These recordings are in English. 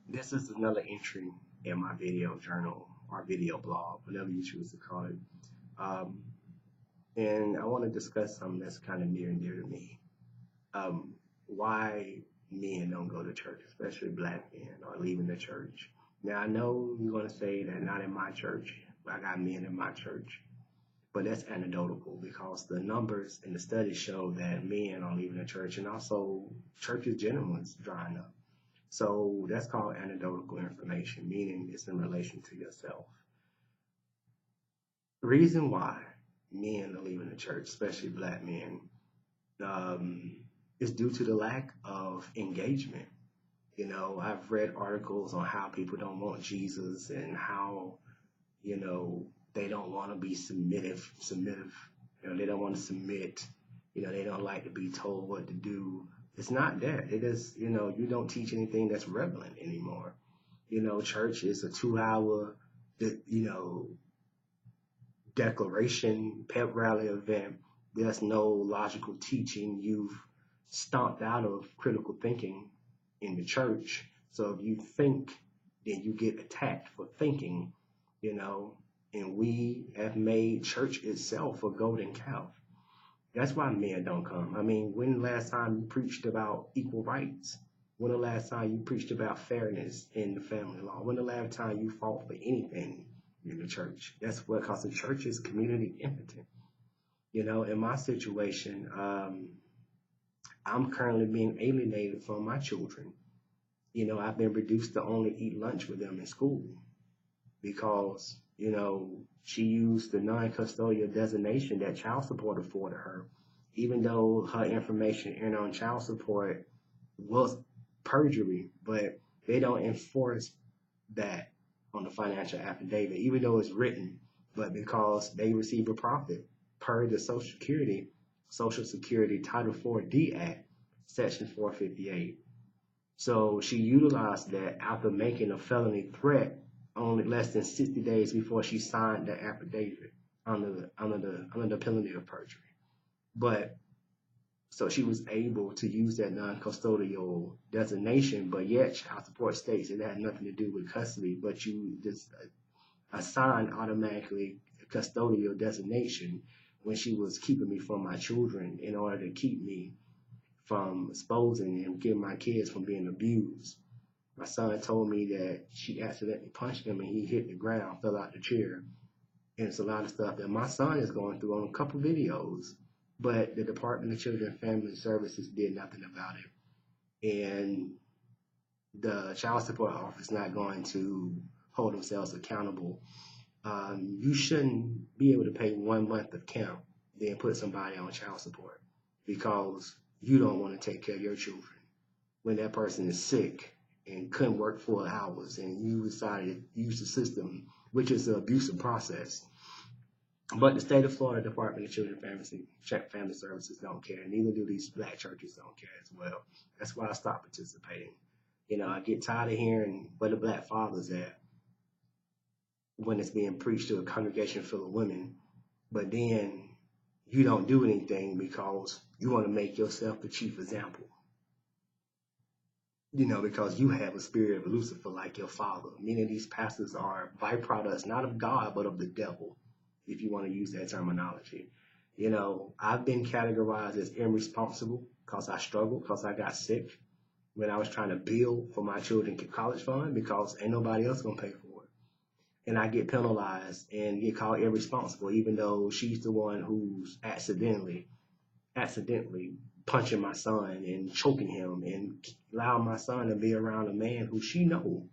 This is another entry in my video journal or video blog, whatever you choose to call it. Um, and I want to discuss something that's kind of near and dear to me. Um, why men don't go to church, especially black men, are leaving the church. Now, I know you're going to say that not in my church. I got men in my church. But that's anecdotal because the numbers and the studies show that men are leaving the church and also churches generally is drying up. So that's called anecdotal information, meaning it's in relation to yourself. The reason why men are leaving the church, especially black men, um, is due to the lack of engagement. I've read articles on how people don't want Jesus and how, you know, they don't want to be submissive. They don't want to submit. They don't like to be told what to do. It's not that. It is, you don't teach anything that's relevant anymore. Church is a 2 hour, you know, declaration, pep rally event. There's no logical teaching. You've stomped out of critical thinking in the church. So if you think, then you get attacked for thinking, you know, and we have made church itself a golden cow. That's why men don't come. I mean, when the last time you preached about equal rights? When the last time you preached about fairness in the family law? When the last time you fought for anything in the church? That's what, because the church is community impotent. In my situation, I'm currently being alienated from my children. I've been reduced to only eat lunch with them in school because, she used the non-custodial designation that child support afforded her, even though her information entered on child support was perjury, but they don't enforce that on the financial affidavit, even though it's written, but because they receive a profit per the Social Security Title 4D Act, Section 458. So she utilized that after making a felony threat only less than 60 days before she signed the affidavit under the penalty of perjury. But so she was able to use that non-custodial designation, but yet child support states it had nothing to do with custody, but you just assign automatically a custodial designation when she was keeping me from my children in order to keep me from exposing and keeping my kids from being abused. My son told me that she accidentally punched him and he hit the ground, fell out the chair. And it's a lot of stuff that my son is going through on a couple videos, but the Department of Children and Family Services did nothing about it. And the child support office is not going to hold themselves accountable. You shouldn't be able to pay 1 month of camp, then put somebody on child support because you don't want to take care of your children when that person is sick and couldn't work 4 hours and you decided to use the system, which is an abusive process. But the state of Florida Department of Children and Family Services don't care. Neither do these black churches don't care as well. That's why I stopped participating. I get tired of hearing where the black fathers at when it's being preached to a congregation full of women, but then you don't do anything because you want to make yourself the chief example. Because you have a spirit of Lucifer like your father. Many of these pastors are byproducts, not of God, but of the devil, if you want to use that terminology. I've been categorized as irresponsible because I struggled, because I got sick when I was trying to build for my children's college fund because ain't nobody else going to pay for it. And I get penalized and get called irresponsible, even though she's the one who's accidentally punching my son and choking him and allowing my son to be around a man who she know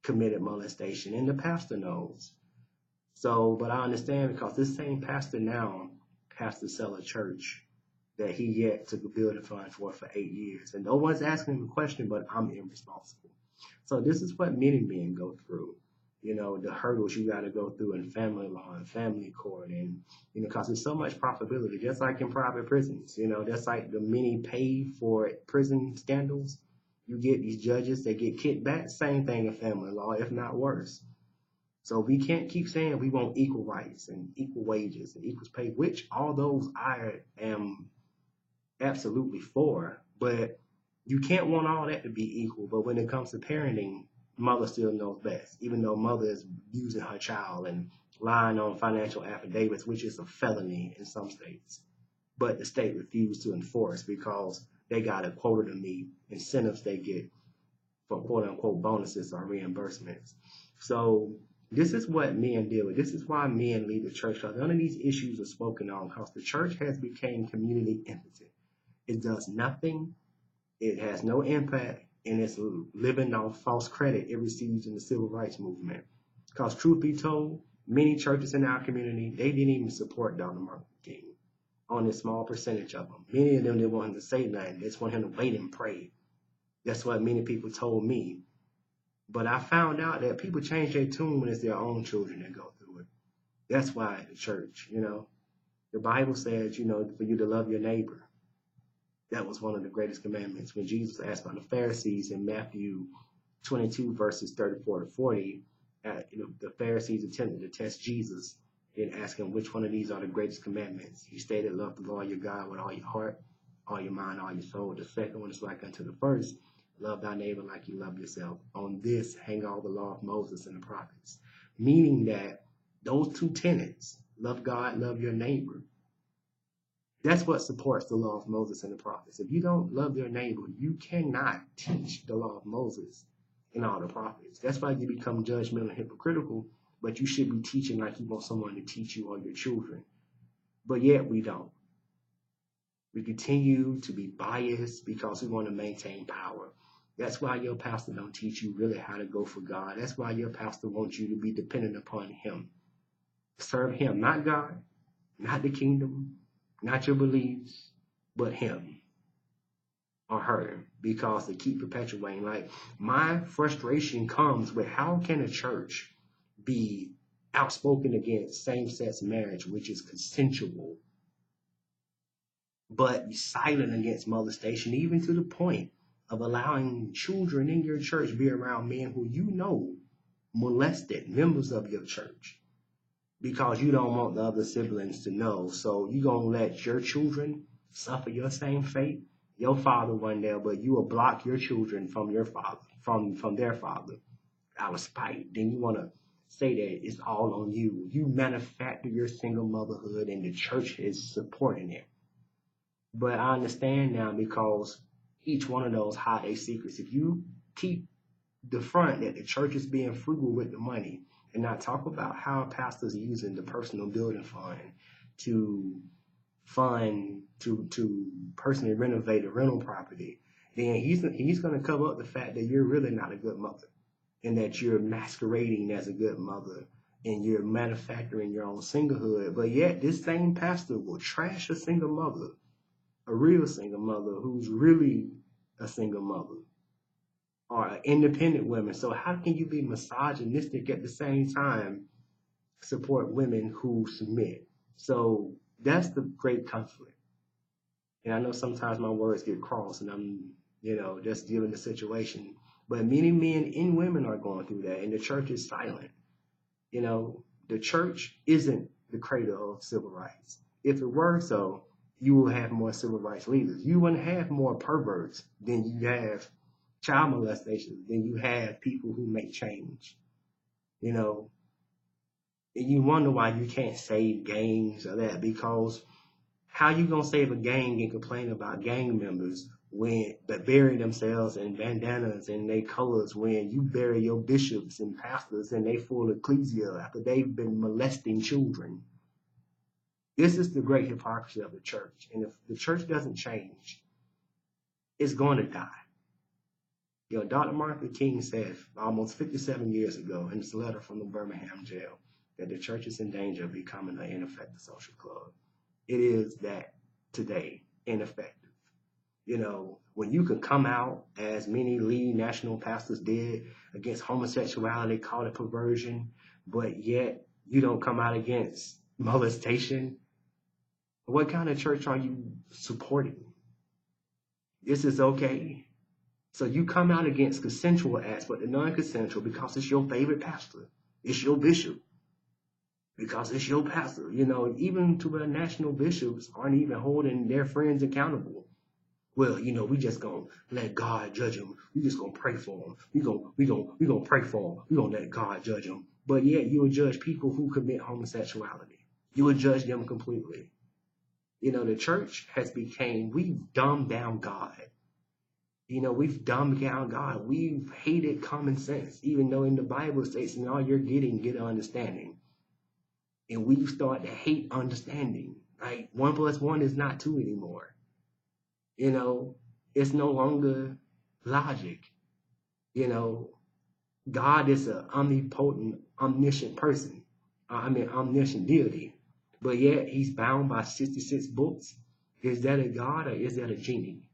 committed molestation, and the pastor knows. So, but I understand because this same pastor now has to sell a church that he yet to build a fund for 8 years. And no one's asking him a question, but I'm irresponsible. So this is what many men go through. The hurdles you got to go through in family law and family court, and because there's so much profitability, just like in private prisons. That's like the many pay for prison scandals. You get these judges that get kickbacks. Same thing in family law, if not worse. So we can't keep saying we want equal rights and equal wages and equal pay, which all those I am absolutely for. But You can't want all that to be equal, but when it comes to parenting, mother still knows best, even though mother is abusing her child and lying on financial affidavits, which is a felony in some states. But the state refused to enforce because they got a quota to meet, incentives they get for quote unquote bonuses or reimbursements. So this is what men deal with. This is why men leave the church, because none of these issues are spoken on, because the church has become community impotent. It does nothing. It has no impact, and it's living off false credit it receives in the civil rights movement. Because truth be told, many churches in our community, they didn't even support Dr. Martin Luther King. Only a small percentage of them. Many of them didn't want him to say nothing. They just want him to wait and pray. That's what many people told me. But I found out that people change their tune when it's their own children that go through it. That's why the church, the Bible says, for you to love your neighbor. That was one of the greatest commandments. When Jesus asked by the Pharisees in Matthew 22, verses 34 to 40, the Pharisees attempted to test Jesus and ask him which one of these are the greatest commandments. He stated, love the Lord your God with all your heart, all your mind, all your soul. The second one is like unto the first, love thy neighbor like you love yourself. On this hang all the law of Moses and the prophets. Meaning that those two tenets, love God, love your neighbor, that's what supports the law of Moses and the prophets. If you don't love your neighbor, you cannot teach the law of Moses and all the prophets. That's why you become judgmental and hypocritical, but you should be teaching like you want someone to teach you or your children. But yet we don't. We continue to be biased because we want to maintain power. That's why your pastor don't teach you really how to go for God. That's why your pastor wants you to be dependent upon him. Serve him, not God, not the kingdom, not your beliefs, but him or her, because they keep perpetuating. Like, my frustration comes with how can a church be outspoken against same-sex marriage, which is consensual, but be silent against molestation, even to the point of allowing children in your church be around men who molested members of your church, because you don't want the other siblings to know. So you're going to let your children suffer your same fate. Your father wasn't there, but you will block your children from your father, from their father, out of spite. Then you want to say that it's all on you. You manufacture your single motherhood, and the church is supporting it. But I understand now, because each one of those hide their secrets. If you keep the front that the church is being frugal with the money, and not talk about how pastors are using the personal building fund to personally renovate a rental property, then he's going to cover up the fact that you're really not a good mother, and that you're masquerading as a good mother, and you're manufacturing your own singlehood. But yet this same pastor will trash a single mother, a real single mother who's really a single mother, or independent women. So how can you be misogynistic at the same time support women who submit? So that's the great conflict. And I know sometimes my words get crossed and I'm, just dealing the situation. But many men and women are going through that, and the church is silent. The church isn't the cradle of civil rights. If it were so, you will have more civil rights leaders. You wouldn't have more perverts than you have child molestation, then you have people who make change, and you wonder why you can't save gangs or that, because how you gonna save a gang and complain about gang members that bury themselves in bandanas and their colors, when you bury your bishops and pastors and they full ecclesia after they've been molesting children? This is the great hypocrisy of the church, and if the church doesn't change, it's going to die. Dr. Martin Luther King said almost 57 years ago in his letter from the Birmingham jail that the church is in danger of becoming an ineffective social club. It is that today, ineffective. When you can come out, as many leading national pastors did, against homosexuality, call it perversion, but yet you don't come out against molestation, what kind of church are you supporting? This is okay. So you come out against consensual acts, but the non-consensual, because it's your favorite pastor, it's your bishop, because it's your pastor. Even to the national bishops aren't even holding their friends accountable. Well, we just gonna let God judge them. We just gonna pray for them. We gonna pray for them. We gonna let God judge them. But yet you will judge people who commit homosexuality. You will judge them completely. The church has became, we've dumbed down God. We've dumbed down God. We've hated common sense, even though in the Bible it states, in all you're getting, get an understanding. And we've started to hate understanding. Like 1+1 is not 2 anymore. It's no longer logic. God is an omnipotent, omniscient person. Omniscient deity. But yet he's bound by 66 books. Is that a God or is that a genie?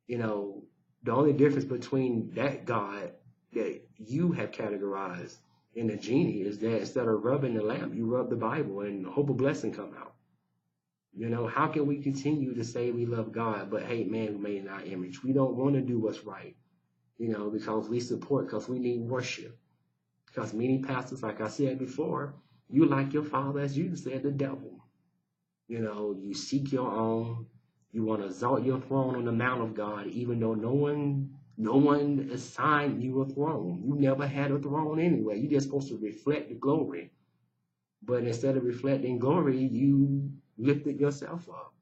The only difference between that God that you have categorized and a genie is that instead of rubbing the lamp, you rub the Bible and hope a blessing come out. How can we continue to say we love God but hate man who made in our image? We don't want to do what's right, because we need worship. Because many pastors, like I said before, you like your father as you said, the devil. You seek your own. You want to exalt your throne on the mount of God, even though no one assigned you a throne. You never had a throne anyway. You're just supposed to reflect the glory. But instead of reflecting glory, you lifted yourself up.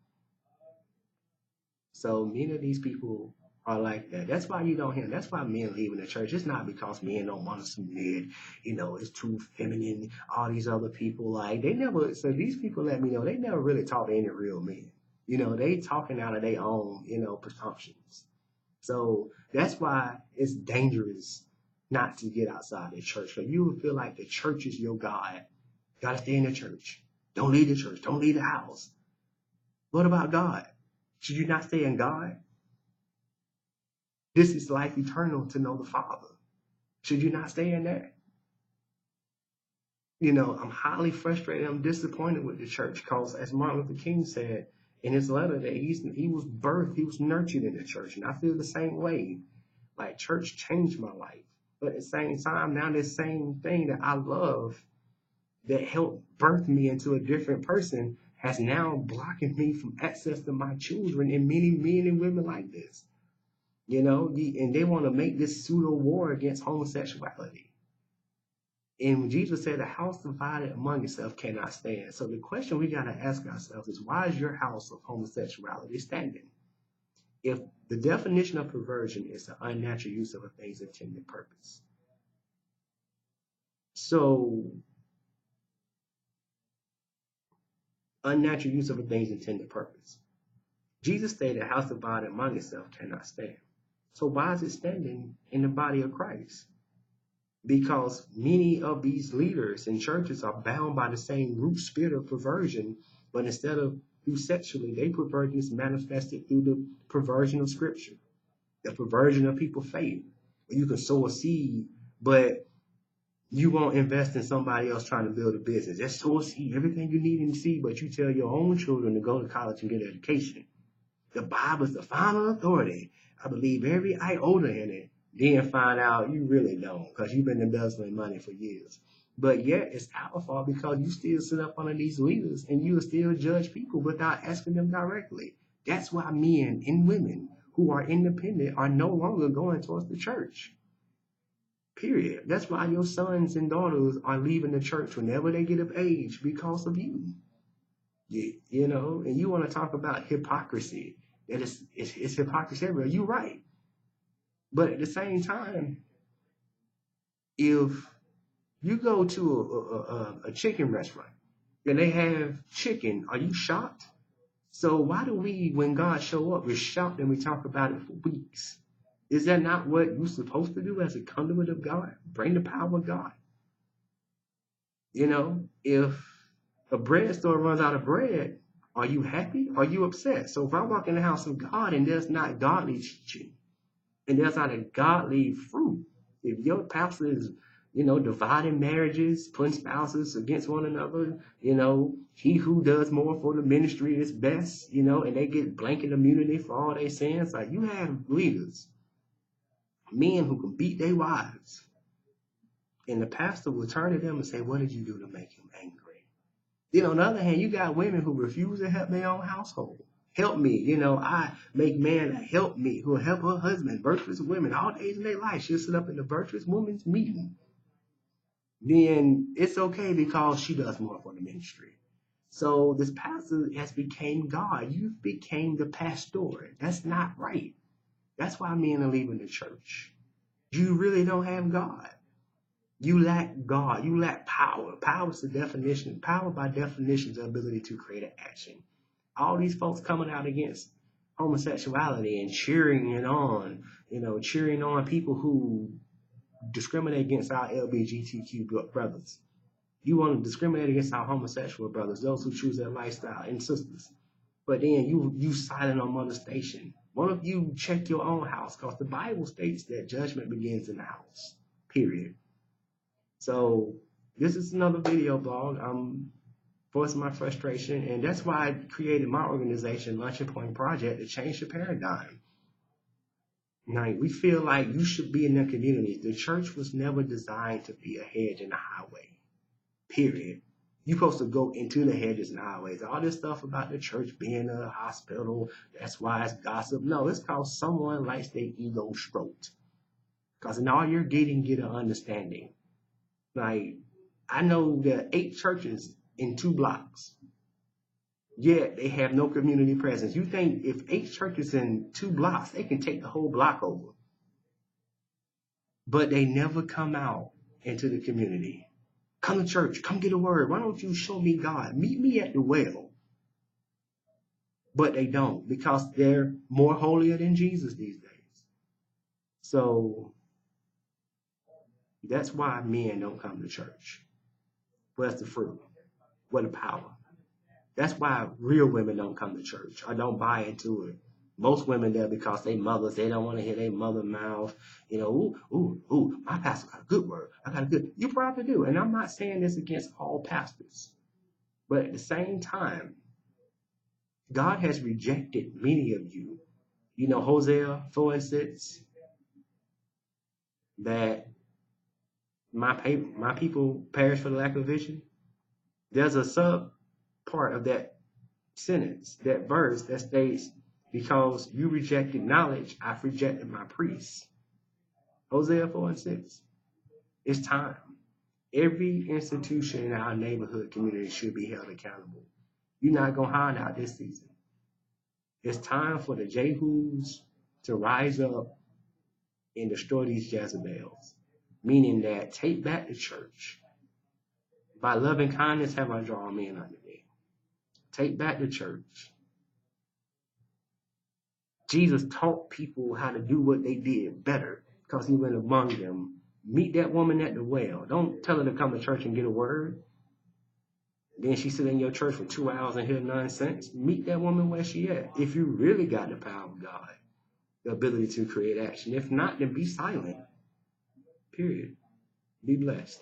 So many of these people are like that. That's why you don't hear. That's why men leaving the church. It's not because men don't want to submit. It's too feminine. All these other people, like they never. So these people let me know they never really talk to any real men. They talking out of their own, presumptions. So that's why it's dangerous not to get outside the church. So you will feel like the church is your God. Gotta stay in the church. Don't leave the church. Don't leave the house. What about God? Should you not stay in God? This is life eternal, to know the Father. Should you not stay in there? I'm highly frustrated. I'm disappointed with the church because, as Martin Luther King said in his letter, that he was birthed, he was nurtured in the church. And I feel the same way. Like, church changed my life. But at the same time, now this same thing that I love that helped birth me into a different person has now blocking me from access to my children and many men and women like this. And they want to make this pseudo war against homosexuality. And when Jesus said, the house divided among itself cannot stand. So the question we got to ask ourselves is, why is your house of homosexuality standing? If the definition of perversion is the unnatural use of a thing's intended purpose. So, unnatural use of a thing's intended purpose. Jesus stated, a house divided among itself cannot stand. So why is it standing in the body of Christ? Because many of these leaders in churches are bound by the same root spirit of perversion, but instead of through sexually, they perversion is manifested through the perversion of scripture, the perversion of people's faith. You can sow a seed, but you won't invest in somebody else trying to build a business. Just sow a seed, everything you need in the seed, but you tell your own children to go to college and get an education. The Bible is the final authority. I believe every iota in it. Then find out you really don't, because you've been embezzling money for years. But yet it's our fault because you still sit up under these leaders and you still judge people without asking them directly. That's why men and women who are independent are no longer going towards the church. Period. That's why your sons and daughters are leaving the church whenever they get of age because of you. And you want to talk about hypocrisy. That it's hypocrisy everywhere. You're right. But at the same time, if you go to a chicken restaurant and they have chicken, are you shocked? So why do we, when God show up, we're shocked and we talk about it for weeks? Is that not what you're supposed to do as a conduit of God? Bring the power of God. If a bread store runs out of bread, are you happy? Are you upset? So if I walk in the house of God and there's not godly teaching, and there's not a godly fruit, if your pastor is, dividing marriages, putting spouses against one another, he who does more for the ministry is best, and they get blanket immunity for all their sins. Like, you have leaders, men who can beat their wives, and the pastor will turn to them and say, what did you do to make him angry? Then on the other hand, you got women who refuse to help their own household. Help me. You know, I make man help me who will help her husband, virtuous women, all days of their life. She'll sit up in the virtuous women's meeting. Then it's okay because she does more for the ministry. So this pastor has became God. You became the pastor. That's not right. That's why men are leaving the church. You really don't have God. You lack God. You lack power. Power is the definition. Power by definition is the ability to create an action. All these folks coming out against homosexuality and cheering it on, cheering on people who discriminate against our LGBTQ brothers. You want to discriminate against our homosexual brothers, those who choose that lifestyle, and sisters. But then you silent on molestation. One of you check your own house, because the Bible states that judgment begins in the house. Period. So this is another video blog. I'm voicing my frustration, and that's why I created my organization, Launching Point Project, to change the paradigm. Now, we feel like you should be in the community. The church was never designed to be a hedge and a highway. Period. You're supposed to go into the hedges and highways. All this stuff about the church being a hospital, that's why it's gossip. No, it's because someone likes their ego stroked. Because in all you're getting, get an understanding. Like, I know there are 8 churches in 2 blocks. Yet they have no community presence. You think if 8 churches in 2 blocks, they can take the whole block over. But they never come out into the community. Come to church. Come get a word. Why don't you show me God? Meet me at the well. But they don't, because they're more holier than Jesus these days. So that's why men don't come to church. Where's the fruit? Where's the power? That's why real women don't come to church or don't buy into it. Most women there because they mothers, they don't want to hear their mother mouth. My pastor got a good word. I got a good. You probably do. And I'm not saying this against all pastors. But at the same time, God has rejected many of you. You know, Hosea 4:6, that my people perish for the lack of vision. There's a sub part of that sentence, that verse that states, because you rejected knowledge, I've rejected my priests. Hosea 4:6. It's time. Every institution in our neighborhood community should be held accountable. You're not going to hide out this season. It's time for the Jehus to rise up and destroy these Jezebels. Meaning that take back the church. By loving kindness have I drawn men unto me. Take back the church. Jesus taught people how to do what they did better because he went among them. Meet that woman at the well. Don't tell her to come to church and get a word. Then she sit in your church for 2 hours and hear nonsense. Meet that woman where she at. If you really got the power of God, the ability to create action. If not, then be silent. Period. Be blessed.